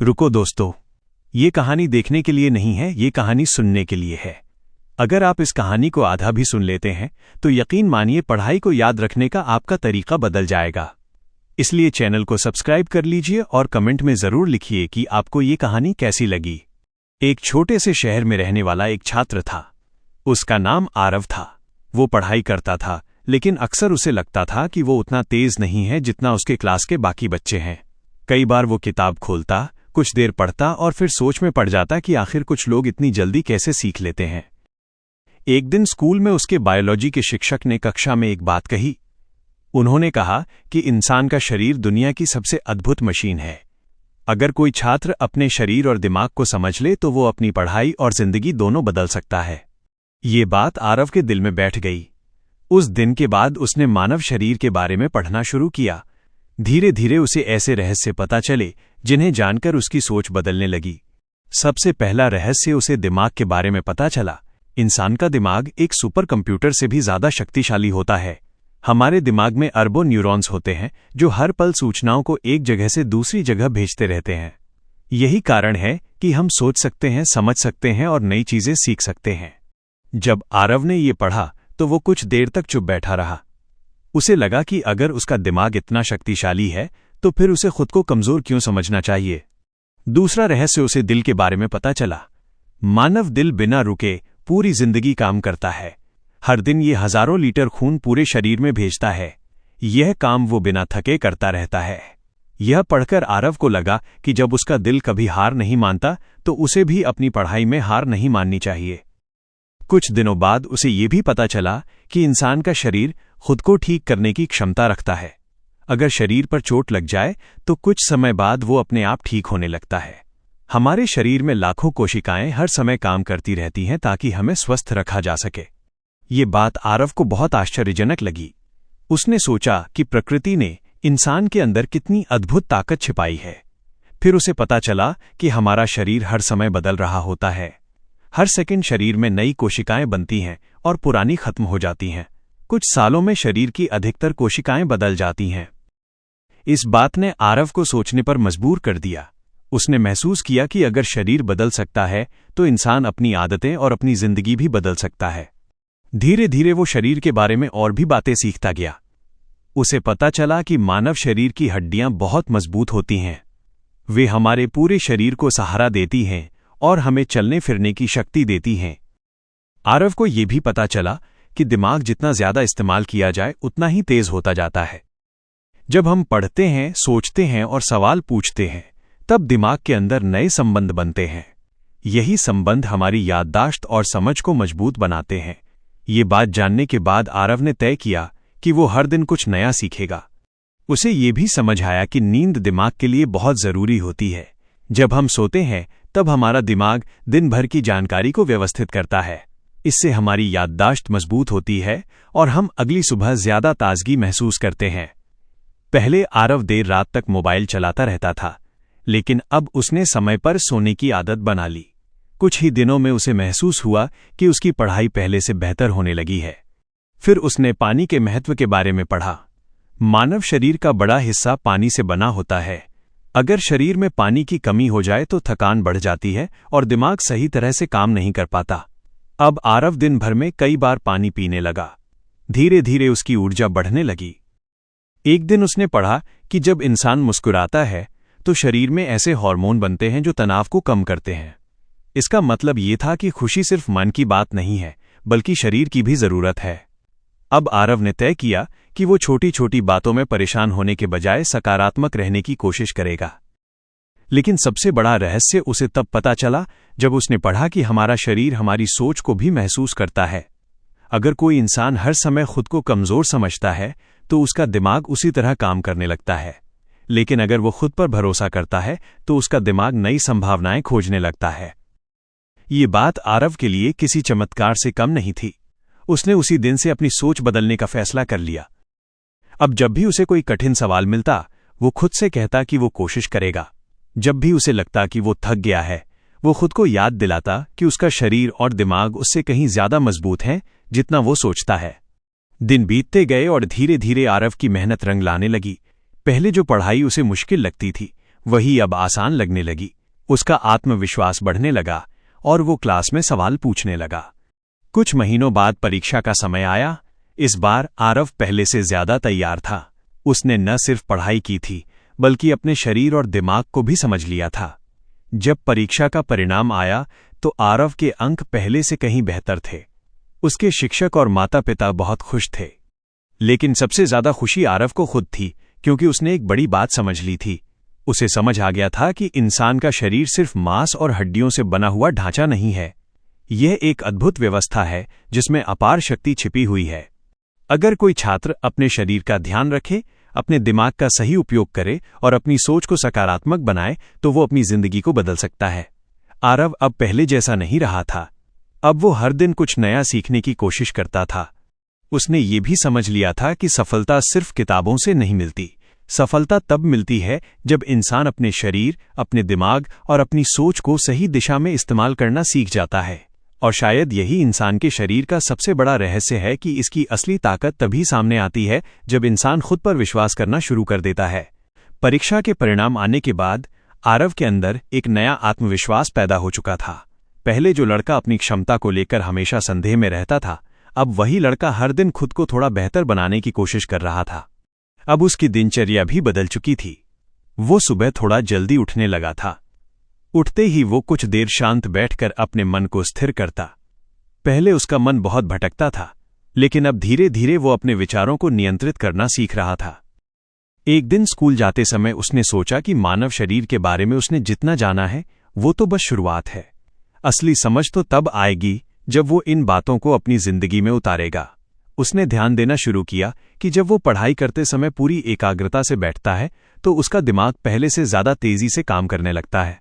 रुको दोस्तों, ये कहानी देखने के लिए नहीं है, ये कहानी सुनने के लिए है। अगर आप इस कहानी को आधा भी सुन लेते हैं तो यकीन मानिए पढ़ाई को याद रखने का आपका तरीका बदल जाएगा। इसलिए चैनल को सब्सक्राइब कर लीजिए और कमेंट में जरूर लिखिए कि आपको ये कहानी कैसी लगी। एक छोटे से शहर में रहने वाला एक छात्र था। उसका नाम आरव था। वो पढ़ाई करता था, लेकिन अक्सर उसे लगता था कि वो उतना तेज नहीं है जितना उसके क्लास के बाकी बच्चे हैं। कई बार वो किताब खोलता, कुछ देर पढ़ता और फिर सोच में पड़ जाता कि आखिर कुछ लोग इतनी जल्दी कैसे सीख लेते हैं। एक दिन स्कूल में उसके बायोलॉजी के शिक्षक ने कक्षा में एक बात कही। उन्होंने कहा कि इंसान का शरीर दुनिया की सबसे अद्भुत मशीन है। अगर कोई छात्र अपने शरीर और दिमाग को समझ ले तो वो अपनी पढ़ाई और जिंदगी दोनों बदल सकता है। ये बात आरव के दिल में बैठ गई। उस दिन के बाद उसने मानव शरीर के बारे में पढ़ना शुरू किया। धीरे धीरे उसे ऐसे रहस्य पता चले जिन्हें जानकर उसकी सोच बदलने लगी। सबसे पहला रहस्य उसे दिमाग के बारे में पता चला। इंसान का दिमाग एक सुपर कंप्यूटर से भी ज्यादा शक्तिशाली होता है। हमारे दिमाग में अरबों न्यूरॉन्स होते हैं जो हर पल सूचनाओं को एक जगह से दूसरी जगह भेजते रहते हैं। यही कारण है कि हम सोच सकते हैं, समझ सकते हैं और नई चीजें सीख सकते हैं। जब आरव ने ये पढ़ा तो वो कुछ देर तक चुप बैठा रहा। उसे लगा कि अगर उसका दिमाग इतना शक्तिशाली है तो फिर उसे खुद को कमजोर क्यों समझना चाहिए। दूसरा रहस्य उसे दिल के बारे में पता चला। मानव दिल बिना रुके पूरी जिंदगी काम करता है। हर दिन ये हजारों लीटर खून पूरे शरीर में भेजता है। यह काम वो बिना थके करता रहता है। यह पढ़कर आरव को लगा कि जब उसका दिल कभी हार नहीं मानता तो उसे भी अपनी पढ़ाई में हार नहीं माननी चाहिए। कुछ दिनों बाद उसे ये भी पता चला कि इंसान का शरीर खुद को ठीक करने की क्षमता रखता है। अगर शरीर पर चोट लग जाए तो कुछ समय बाद वो अपने आप ठीक होने लगता है। हमारे शरीर में लाखों कोशिकाएं हर समय काम करती रहती हैं ताकि हमें स्वस्थ रखा जा सके। ये बात आरव को बहुत आश्चर्यजनक लगी। उसने सोचा कि प्रकृति ने इंसान के अंदर कितनी अद्भुत ताकत छिपाई है। फिर उसे पता चला कि हमारा शरीर हर समय बदल रहा होता है। हर सेकंड शरीर में नई कोशिकाएं बनती हैं और पुरानी खत्म हो जाती हैं। कुछ सालों में शरीर की अधिकतर कोशिकाएं बदल जाती हैं। इस बात ने आरव को सोचने पर मजबूर कर दिया। उसने महसूस किया कि अगर शरीर बदल सकता है तो इंसान अपनी आदतें और अपनी जिंदगी भी बदल सकता है। धीरे धीरे वो शरीर के बारे में और भी बातें सीखता गया। उसे पता चला कि मानव शरीर की हड्डियां बहुत मजबूत होती हैं। वे हमारे पूरे शरीर को सहारा देती हैं और हमें चलने फिरने की शक्ति देती हैं। आरव को यह भी पता चला कि दिमाग जितना ज्यादा इस्तेमाल किया जाए उतना ही तेज होता जाता है। जब हम पढ़ते हैं, सोचते हैं और सवाल पूछते हैं तब दिमाग के अंदर नए संबंध बनते हैं। यही संबंध हमारी याददाश्त और समझ को मजबूत बनाते हैं। ये बात जानने के बाद आरव ने तय किया कि वो हर दिन कुछ नया सीखेगा। उसे ये भी समझ आया कि नींद दिमाग के लिए बहुत जरूरी होती है। जब हम सोते हैं तब हमारा दिमाग दिन भर की जानकारी को व्यवस्थित करता है। इससे हमारी याददाश्त मजबूत होती है और हम अगली सुबह ज्यादा ताजगी महसूस करते हैं। पहले आरव देर रात तक मोबाइल चलाता रहता था, लेकिन अब उसने समय पर सोने की आदत बना ली। कुछ ही दिनों में उसे महसूस हुआ कि उसकी पढ़ाई पहले से बेहतर होने लगी है। फिर उसने पानी के महत्व के बारे में पढ़ा। मानव शरीर का बड़ा हिस्सा पानी से बना होता है। अगर शरीर में पानी की कमी हो जाए तो थकान बढ़ जाती है और दिमाग सही तरह से काम नहीं कर पाता। अब आरव दिन भर में कई बार पानी पीने लगा। धीरे धीरे उसकी ऊर्जा बढ़ने लगी। एक दिन उसने पढ़ा कि जब इंसान मुस्कुराता है तो शरीर में ऐसे हार्मोन बनते हैं जो तनाव को कम करते हैं। इसका मतलब ये था कि खुशी सिर्फ मन की बात नहीं है, बल्कि शरीर की भी जरूरत है। अब आरव ने तय किया कि वो छोटी छोटी बातों में परेशान होने के बजाय सकारात्मक रहने की कोशिश करेगा। लेकिन सबसे बड़ा रहस्य उसे तब पता चला जब उसने पढ़ा कि हमारा शरीर हमारी सोच को भी महसूस करता है। अगर कोई इंसान हर समय खुद को कमजोर समझता है तो उसका दिमाग उसी तरह काम करने लगता है। लेकिन अगर वो खुद पर भरोसा करता है तो उसका दिमाग नई संभावनाएं खोजने लगता है। ये बात आरव के लिए किसी चमत्कार से कम नहीं थी। उसने उसी दिन से अपनी सोच बदलने का फैसला कर लिया। अब जब भी उसे कोई कठिन सवाल मिलता, वो खुद से कहता कि वो कोशिश करेगा। जब भी उसे लगता कि वो थक गया है, वो खुद को याद दिलाता कि उसका शरीर और दिमाग उससे कहीं ज्यादा मजबूत हैं जितना वो सोचता है। दिन बीतते गए और धीरे धीरे आरव की मेहनत रंग लाने लगी। पहले जो पढ़ाई उसे मुश्किल लगती थी वही अब आसान लगने लगी। उसका आत्मविश्वास बढ़ने लगा और वो क्लास में सवाल पूछने लगा। कुछ महीनों बाद परीक्षा का समय आया। इस बार आरव पहले से ज्यादा तैयार था। उसने न सिर्फ पढ़ाई की थी बल्कि अपने शरीर और दिमाग को भी समझ लिया था। जब परीक्षा का परिणाम आया तो आरव के अंक पहले से कहीं बेहतर थे। उसके शिक्षक और माता पिता बहुत खुश थे। लेकिन सबसे ज्यादा खुशी आरव को खुद थी, क्योंकि उसने एक बड़ी बात समझ ली थी। उसे समझ आ गया था कि इंसान का शरीर सिर्फ मांस और हड्डियों से बना हुआ ढांचा नहीं है। यह एक अद्भुत व्यवस्था है जिसमें अपार शक्ति छिपी हुई है। अगर कोई छात्र अपने शरीर का ध्यान रखे, अपने दिमाग का सही उपयोग करे और अपनी सोच को सकारात्मक बनाए तो वो अपनी जिंदगी को बदल सकता है। आरव अब पहले जैसा नहीं रहा था। अब वो हर दिन कुछ नया सीखने की कोशिश करता था। उसने ये भी समझ लिया था कि सफलता सिर्फ किताबों से नहीं मिलती। सफलता तब मिलती है जब इंसान अपने शरीर, अपने दिमाग और अपनी सोच को सही दिशा में इस्तेमाल करना सीख जाता है। और शायद यही इंसान के शरीर का सबसे बड़ा रहस्य है कि इसकी असली ताकत तभी सामने आती है जब इंसान खुद पर विश्वास करना शुरू कर देता है। परीक्षा के परिणाम आने के बाद आरव के अंदर एक नया आत्मविश्वास पैदा हो चुका था। पहले जो लड़का अपनी क्षमता को लेकर हमेशा संदेह में रहता था, अब वही लड़का हर दिन खुद को थोड़ा बेहतर बनाने की कोशिश कर रहा था। अब उसकी दिनचर्या भी बदल चुकी थी। वो सुबह थोड़ा जल्दी उठने लगा था। उठते ही वो कुछ देर शांत बैठकर अपने मन को स्थिर करता। पहले उसका मन बहुत भटकता था, लेकिन अब धीरे धीरे वो अपने विचारों को नियंत्रित करना सीख रहा था। एक दिन स्कूल जाते समय उसने सोचा कि मानव शरीर के बारे में उसने जितना जाना है वो तो बस शुरुआत है। असली समझ तो तब आएगी जब वो इन बातों को अपनी जिंदगी में उतारेगा। उसने ध्यान देना शुरू किया कि जब वो पढ़ाई करते समय पूरी एकाग्रता से बैठता है तो उसका दिमाग पहले से ज्यादा तेजी से काम करने लगता है।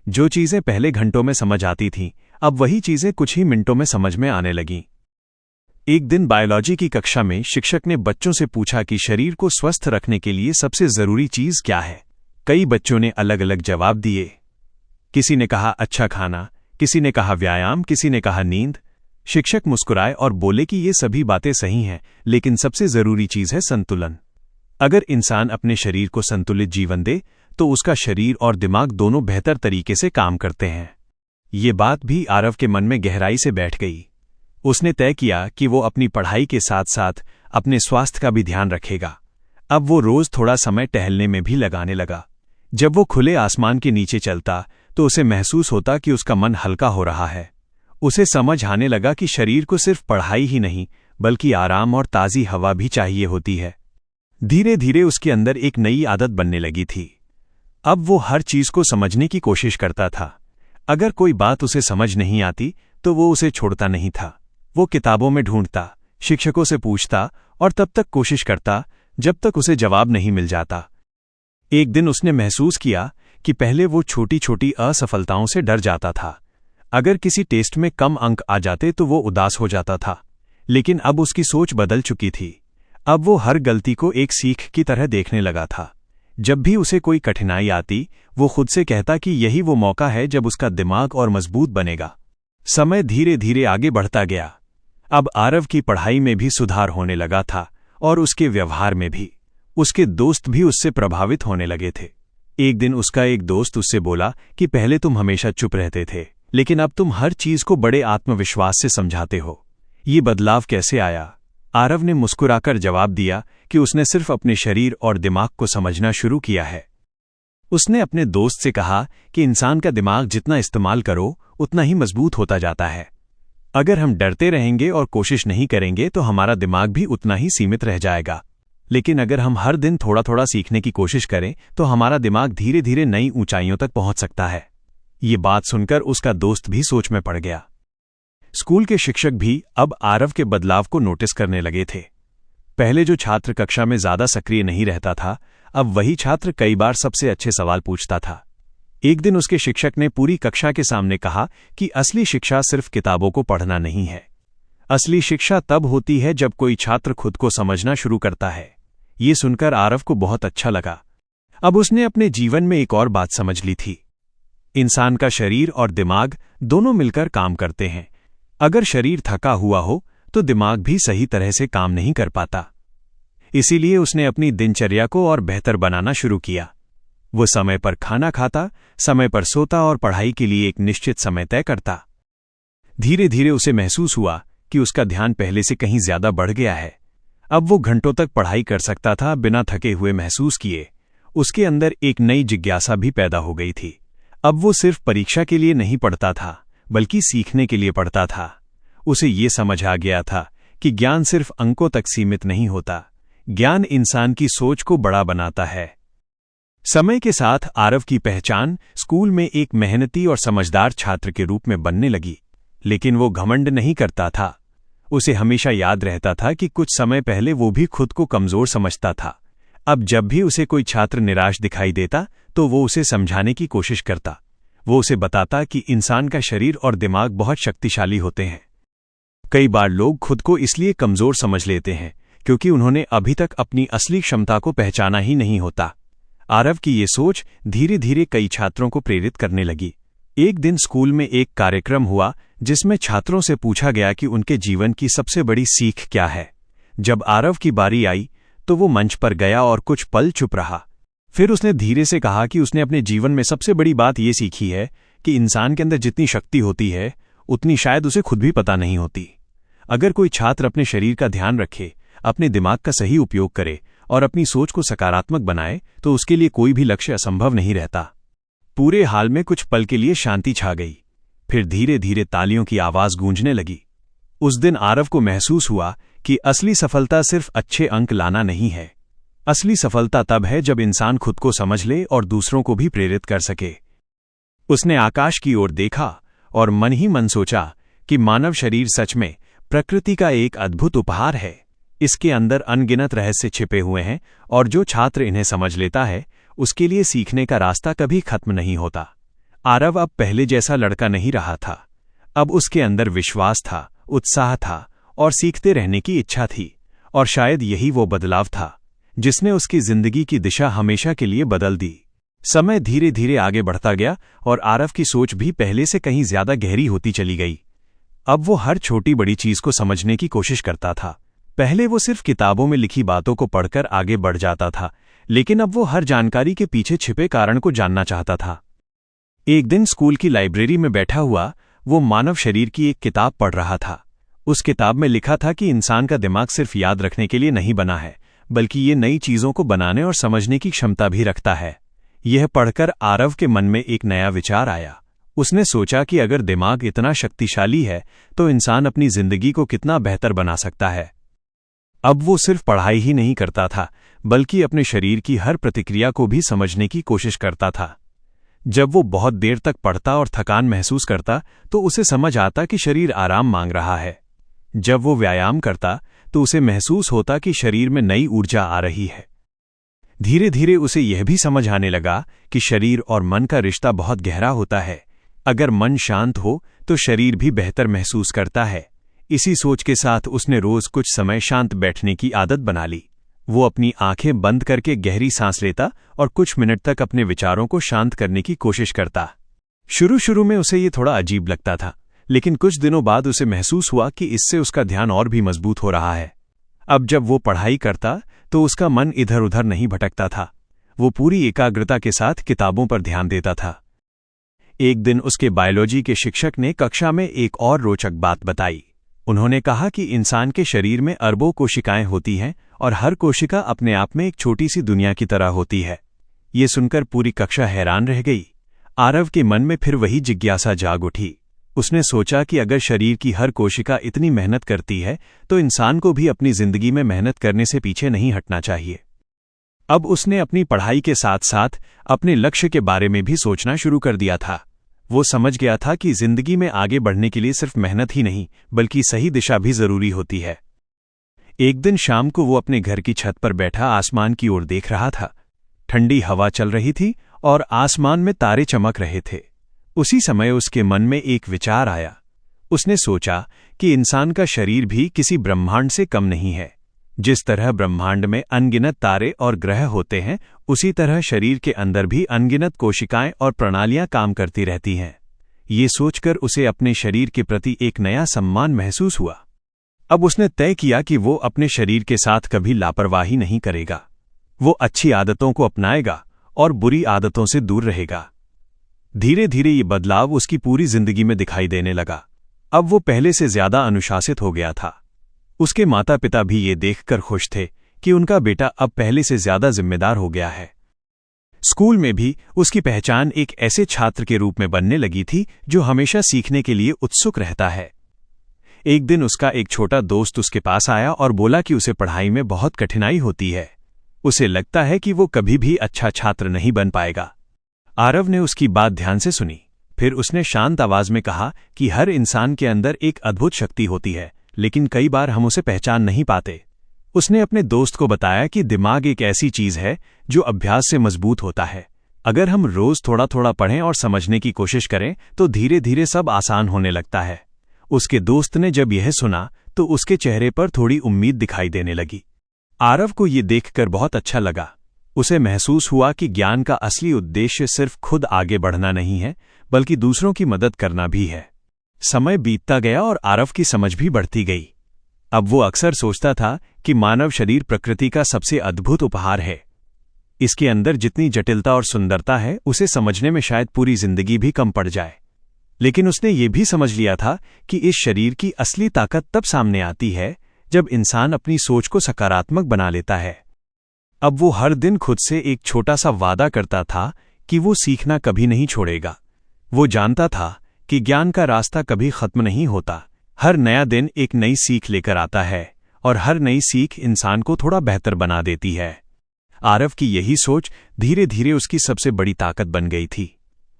जो चीजें पहले घंटों में समझ आती थीं, अब वही चीजें कुछ ही मिनटों में समझ में आने लगीं। एक दिन बायोलॉजी की कक्षा में शिक्षक ने बच्चों से पूछा कि शरीर को स्वस्थ रखने के लिए सबसे जरूरी चीज क्या है। कई बच्चों ने अलग अलग जवाब दिए। किसी ने कहा अच्छा खाना, किसी ने कहा व्यायाम, किसी ने कहा नींद। शिक्षक मुस्कुराए और बोले कि ये सभी बातें सही हैं, लेकिन सबसे जरूरी चीज है संतुलन। अगर इंसान अपने शरीर को संतुलित जीवन दे तो उसका शरीर और दिमाग दोनों बेहतर तरीके से काम करते हैं। ये बात भी आरव के मन में गहराई से बैठ गई। उसने तय किया कि वो अपनी पढ़ाई के साथ साथ अपने स्वास्थ्य का भी ध्यान रखेगा। अब वो रोज थोड़ा समय टहलने में भी लगाने लगा। जब वो खुले आसमान के नीचे चलता तो उसे महसूस होता कि उसका मन हल्का हो रहा है। उसे समझ आने लगा कि शरीर को सिर्फ पढ़ाई ही नहीं बल्कि आराम और ताज़ी हवा भी चाहिए होती है। धीरे धीरे उसके अंदर एक नई आदत बनने लगी थी। अब वो हर चीज को समझने की कोशिश करता था। अगर कोई बात उसे समझ नहीं आती तो वो उसे छोड़ता नहीं था। वो किताबों में ढूंढता, शिक्षकों से पूछता और तब तक कोशिश करता जब तक उसे जवाब नहीं मिल जाता। एक दिन उसने महसूस किया कि पहले वो छोटी छोटी असफलताओं से डर जाता था। अगर किसी टेस्ट में कम अंक आ जाते तो वो उदास हो जाता था, लेकिन अब उसकी सोच बदल चुकी थी। अब वो हर गलती को एक सीख की तरह देखने लगा था। जब भी उसे कोई कठिनाई आती, वो खुद से कहता कि यही वो मौका है जब उसका दिमाग और मजबूत बनेगा। समय धीरे धीरे आगे बढ़ता गया। अब आरव की पढ़ाई में भी सुधार होने लगा था और उसके व्यवहार में भी। उसके दोस्त भी उससे प्रभावित होने लगे थे। एक दिन उसका एक दोस्त उससे बोला कि पहले तुम हमेशा चुप रहते थे, लेकिन अब तुम हर चीज को बड़े आत्मविश्वास से समझाते हो। ये बदलाव कैसे आया? आरव ने मुस्कुराकर जवाब दिया कि उसने सिर्फ अपने शरीर और दिमाग को समझना शुरू किया है। उसने अपने दोस्त से कहा कि इंसान का दिमाग जितना इस्तेमाल करो उतना ही मजबूत होता जाता है। अगर हम डरते रहेंगे और कोशिश नहीं करेंगे तो हमारा दिमाग भी उतना ही सीमित रह जाएगा। लेकिन अगर हम हर दिन थोड़ा थोड़ा सीखने की कोशिश करें तो हमारा दिमाग धीरे धीरे नई ऊंचाइयों तक पहुंच सकता है। ये बात सुनकर उसका दोस्त भी सोच में पड़ गया। स्कूल के शिक्षक भी अब आरव के बदलाव को नोटिस करने लगे थे। पहले जो छात्र कक्षा में ज्यादा सक्रिय नहीं रहता था, अब वही छात्र कई बार सबसे अच्छे सवाल पूछता था। एक दिन उसके शिक्षक ने पूरी कक्षा के सामने कहा कि असली शिक्षा सिर्फ किताबों को पढ़ना नहीं है। असली शिक्षा तब होती है जब कोई छात्र खुद को समझना शुरू करता है। ये सुनकर आरव को बहुत अच्छा लगा। अब उसने अपने जीवन में एक और बात समझ ली थी। इंसान का शरीर और दिमाग दोनों मिलकर काम करते हैं। अगर शरीर थका हुआ हो तो दिमाग भी सही तरह से काम नहीं कर पाता। इसीलिए उसने अपनी दिनचर्या को और बेहतर बनाना शुरू किया। वो समय पर खाना खाता, समय पर सोता और पढ़ाई के लिए एक निश्चित समय तय करता। धीरे धीरे उसे महसूस हुआ कि उसका ध्यान पहले से कहीं ज्यादा बढ़ गया है। अब वो घंटों तक पढ़ाई कर सकता था बिना थके हुए महसूस किए। उसके अंदर एक नई जिज्ञासा भी पैदा हो गई थी। अब वो सिर्फ परीक्षा के लिए नहीं पढ़ता था, बल्कि सीखने के लिए पढ़ता था। उसे ये समझ आ गया था कि ज्ञान सिर्फ अंकों तक सीमित नहीं होता, ज्ञान इंसान की सोच को बड़ा बनाता है। समय के साथ आरव की पहचान स्कूल में एक मेहनती और समझदार छात्र के रूप में बनने लगी। लेकिन वो घमंड नहीं करता था। उसे हमेशा याद रहता था कि कुछ समय पहले वो भी खुद को कमजोर समझता था। अब जब भी उसे कोई छात्र निराश दिखाई देता तो वो उसे समझाने की कोशिश करता। वो उसे बताता कि इंसान का शरीर और दिमाग बहुत शक्तिशाली होते हैं। कई बार लोग खुद को इसलिए कमजोर समझ लेते हैं क्योंकि उन्होंने अभी तक अपनी असली क्षमता को पहचाना ही नहीं होता। आरव की ये सोच धीरे धीरे कई छात्रों को प्रेरित करने लगी। एक दिन स्कूल में एक कार्यक्रम हुआ जिसमें छात्रों से पूछा गया कि उनके जीवन की सबसे बड़ी सीख क्या है। जब आरव की बारी आई तो वो मंच पर गया और कुछ पल चुप रहा। फिर उसने धीरे से कहा कि उसने अपने जीवन में सबसे बड़ी बात ये सीखी है कि इंसान के अंदर जितनी शक्ति होती है उतनी शायद उसे खुद भी पता नहीं होती। अगर कोई छात्र अपने शरीर का ध्यान रखे, अपने दिमाग का सही उपयोग करे और अपनी सोच को सकारात्मक बनाए तो उसके लिए कोई भी लक्ष्य असंभव नहीं रहता। पूरे हाल में कुछ पल के लिए शांति छा गई। फिर धीरे धीरे तालियों की आवाज गूंजने लगी। उस दिन आरव को महसूस हुआ कि असली सफलता सिर्फ अच्छे अंक लाना नहीं है। असली सफलता तब है जब इंसान खुद को समझ ले और दूसरों को भी प्रेरित कर सके। उसने आकाश की ओर देखा और मन ही मन सोचा कि मानव शरीर सच में प्रकृति का एक अद्भुत उपहार है। इसके अंदर अनगिनत रहस्य छिपे हुए हैं और जो छात्र इन्हें समझ लेता है उसके लिए सीखने का रास्ता कभी खत्म नहीं होता। आरव अब पहले जैसा लड़का नहीं रहा था। अब उसके अंदर विश्वास था, उत्साह था और सीखते रहने की इच्छा थी। और शायद यही वो बदलाव था जिसने उसकी जिंदगी की दिशा हमेशा के लिए बदल दी। समय धीरे धीरे आगे बढ़ता गया और आरव की सोच भी पहले से कहीं ज्यादा गहरी होती चली गई। अब वो हर छोटी बड़ी चीज को समझने की कोशिश करता था। पहले वो सिर्फ किताबों में लिखी बातों को पढ़कर आगे बढ़ जाता था, लेकिन अब वो हर जानकारी के पीछे छिपे कारण को जानना चाहता था। एक दिन स्कूल की लाइब्रेरी में बैठा हुआ वो मानव शरीर की एक किताब पढ़ रहा था। उस किताब में लिखा था कि इंसान का दिमाग सिर्फ याद रखने के लिए नहीं बना है, बल्कि ये नई चीजों को बनाने और समझने की क्षमता भी रखता है। यह पढ़कर आरव के मन में एक नया विचार आया। उसने सोचा कि अगर दिमाग इतना शक्तिशाली है तो इंसान अपनी जिंदगी को कितना बेहतर बना सकता है। अब वो सिर्फ पढ़ाई ही नहीं करता था, बल्कि अपने शरीर की हर प्रतिक्रिया को भी समझने की कोशिश करता था। जब वो बहुत देर तक पढ़ता और थकान महसूस करता तो उसे समझ आता कि शरीर आराम मांग रहा है। जब वो व्यायाम करता तो उसे महसूस होता कि शरीर में नई ऊर्जा आ रही है। धीरे धीरे उसे यह भी समझ आने लगा कि शरीर और मन का रिश्ता बहुत गहरा होता है। अगर मन शांत हो तो शरीर भी बेहतर महसूस करता है। इसी सोच के साथ उसने रोज कुछ समय शांत बैठने की आदत बना ली। वो अपनी आंखें बंद करके गहरी सांस लेता और कुछ मिनट तक अपने विचारों को शांत करने की कोशिश करता। शुरू में उसे ये थोड़ा अजीब लगता था, लेकिन कुछ दिनों बाद उसे महसूस हुआ कि इससे उसका ध्यान और भी मजबूत हो रहा है। अब जब वो पढ़ाई करता तो उसका मन इधर उधर नहीं भटकता था। वो पूरी एकाग्रता के साथ किताबों पर ध्यान देता था। एक दिन उसके बायोलॉजी के शिक्षक ने कक्षा में एक और रोचक बात बताई। उन्होंने कहा कि इंसान के शरीर में अरबों कोशिकाएं होती हैं और हर कोशिका अपने आप में एक छोटी सी दुनिया की तरह होती है। ये सुनकर पूरी कक्षा हैरान रह गई। आरव के मन में फिर वही जिज्ञासा जाग उठी। उसने सोचा कि अगर शरीर की हर कोशिका इतनी मेहनत करती है तो इंसान को भी अपनी जिंदगी में मेहनत करने से पीछे नहीं हटना चाहिए। अब उसने अपनी पढ़ाई के साथ साथ अपने लक्ष्य के बारे में भी सोचना शुरू कर दिया था। वो समझ गया था कि जिंदगी में आगे बढ़ने के लिए सिर्फ मेहनत ही नहीं, बल्कि सही दिशा भी जरूरी होती है। एक दिन शाम को वो अपने घर की छत पर बैठा आसमान की ओर देख रहा था। ठंडी हवा चल रही थी और आसमान में तारे चमक रहे थे। उसी समय उसके मन में एक विचार आया। उसने सोचा कि इंसान का शरीर भी किसी ब्रह्मांड से कम नहीं है। जिस तरह ब्रह्मांड में अनगिनत तारे और ग्रह होते हैं, उसी तरह शरीर के अंदर भी अनगिनत कोशिकाएं और प्रणालियां काम करती रहती हैं। ये सोचकर उसे अपने शरीर के प्रति एक नया सम्मान महसूस हुआ। अब उसने तय किया कि वो अपने शरीर के साथ कभी लापरवाही नहीं करेगा। वो अच्छी आदतों को अपनाएगा और बुरी आदतों से दूर रहेगा। धीरे धीरे ये बदलाव उसकी पूरी जिंदगी में दिखाई देने लगा। अब वो पहले से ज्यादा अनुशासित हो गया था। उसके माता पिता भी ये देखकर खुश थे कि उनका बेटा अब पहले से ज्यादा जिम्मेदार हो गया है। स्कूल में भी उसकी पहचान एक ऐसे छात्र के रूप में बनने लगी थी जो हमेशा सीखने के लिए उत्सुक रहता है। एक दिन उसका एक छोटा दोस्त उसके पास आया और बोला कि उसे पढ़ाई में बहुत कठिनाई होती है। उसे लगता है कि वो कभी भी अच्छा छात्र नहीं बन पाएगा। आरव ने उसकी बात ध्यान से सुनी। फिर उसने शांत आवाज में कहा कि हर इंसान के अंदर एक अद्भुत शक्ति होती है, लेकिन कई बार हम उसे पहचान नहीं पाते। उसने अपने दोस्त को बताया कि दिमाग एक ऐसी चीज है जो अभ्यास से मजबूत होता है। अगर हम रोज थोड़ा थोड़ा पढ़ें और समझने की कोशिश करें तो धीरे धीरे सब आसान होने लगता है। उसके दोस्त ने जब यह सुना तो उसके चेहरे पर थोड़ी उम्मीद दिखाई देने लगी। आरव को ये देखकर बहुत अच्छा लगा। उसे महसूस हुआ कि ज्ञान का असली उद्देश्य सिर्फ खुद आगे बढ़ना नहीं है, बल्कि दूसरों की मदद करना भी है। समय बीतता गया और आरव की समझ भी बढ़ती गई। अब वो अक्सर सोचता था कि मानव शरीर प्रकृति का सबसे अद्भुत उपहार है। इसके अंदर जितनी जटिलता और सुंदरता है, उसे समझने में शायद पूरी जिंदगी भी कम पड़ जाए। लेकिन उसने ये भी समझ लिया था कि इस शरीर की असली ताकत तब सामने आती है जब इंसान अपनी सोच को सकारात्मक बना लेता है। अब वो हर दिन खुद से एक छोटा सा वादा करता था कि वो सीखना कभी नहीं छोड़ेगा। वो जानता था कि ज्ञान का रास्ता कभी खत्म नहीं होता। हर नया दिन एक नई सीख लेकर आता है और हर नई सीख इंसान को थोड़ा बेहतर बना देती है। आरव की यही सोच धीरे धीरे उसकी सबसे बड़ी ताकत बन गई थी।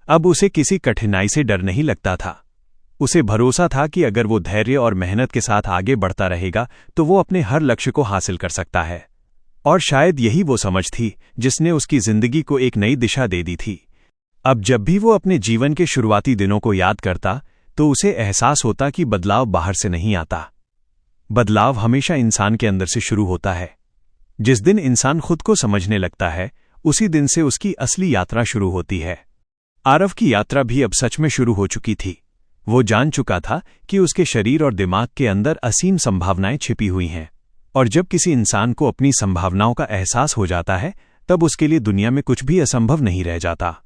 अब उसे किसी कठिनाई से डर नहीं लगता था। उसे भरोसा था कि अगर वो धैर्य और मेहनत के साथ आगे बढ़ता रहेगा तो वो अपने हर लक्ष्य को हासिल कर सकता है। और शायद यही वो समझ थी जिसने उसकी जिंदगी को एक नई दिशा दे दी थी। अब जब भी वो अपने जीवन के शुरुआती दिनों को याद करता तो उसे एहसास होता कि बदलाव बाहर से नहीं आता। बदलाव हमेशा इंसान के अंदर से शुरू होता है। जिस दिन इंसान खुद को समझने लगता है, उसी दिन से उसकी असली यात्रा शुरू होती है। आरव की यात्रा भी अब सच में शुरू हो चुकी थी। वो जान चुका था कि उसके शरीर और दिमाग के अंदर असीम संभावनाएं छिपी हुई हैं, और जब किसी इंसान को अपनी संभावनाओं का एहसास हो जाता है, तब उसके लिए दुनिया में कुछ भी असंभव नहीं रह जाता।